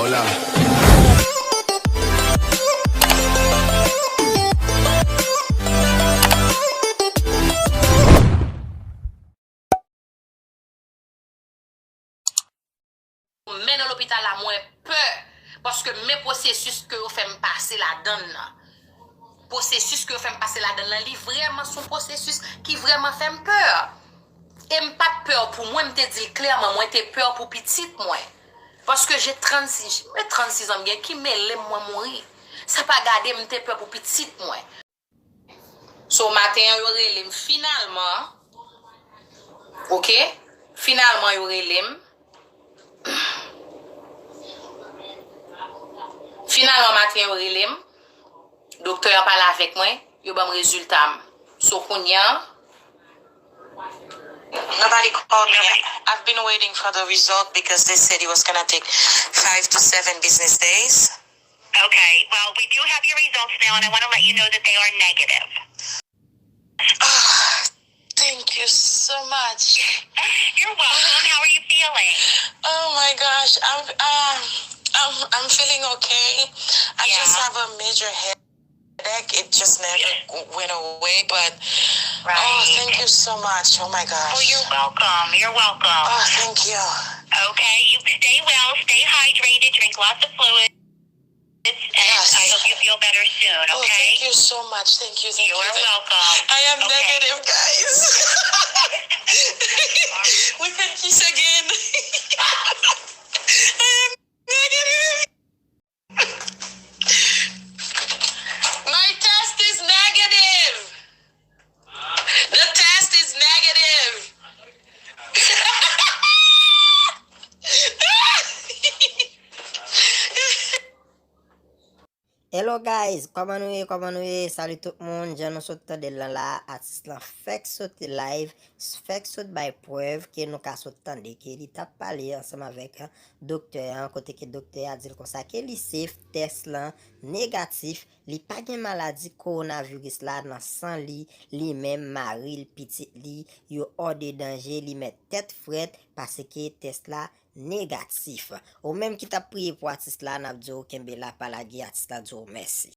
Hola. Mais dans l'hôpital là, moi peur. Parce que mes processus que vous faites passer la donne là. Processus que vous faites passer la donne là, li vraiment son processus qui vraiment fait peur. Et pas peur pour moi, je te dis clairement, moi j'ai peur pour petite moi. Parce que j'ai 36 ans bien qui me moi mourir. Ça pas garder m'te peur pour petite moi. So matin yo relem finalement. OK? Finalement yo relem. Finalement matin yo relem. Docteur parle avec moi, yo bam résultat. So kounya Nobody called me. I've been waiting for the result because they said it was going to take 5 to 7 business days. Okay, well, we do have your results now, and I want to let you know that they are negative. Thank you so much. You're welcome. How are you feeling? Oh my gosh, I'm feeling okay. I just have a major headache. It just never went away, but Right. oh, thank you so much. Oh my gosh. Oh, you're welcome. You're welcome. Oh, thank you. Okay, you stay well, stay hydrated, drink lots of fluids, and Yes. I hope you feel better soon, okay? Oh, thank you so much. Thank you. You are welcome. I am Okay. negative, guys. We can kiss again. I am negative. My test is negative. The test is negative. Hello guys, comment nous est? Salut tout le monde, je nous saute de là, artiste là, fait saute live, fait saute by preuve, que nous ka saute tande, que il t'a parlé ensemble avec docteur, côté que docteur a dit comme ça, que li safe test là, négatif, li pas gen maladie coronavirus là dans sang li même mari, petit li, yo hors de danger, li met tête frette parce que test là négatif. Ou même qui t'a prié pour artiste là, n'a dit kembe la palagi artiste là, merci.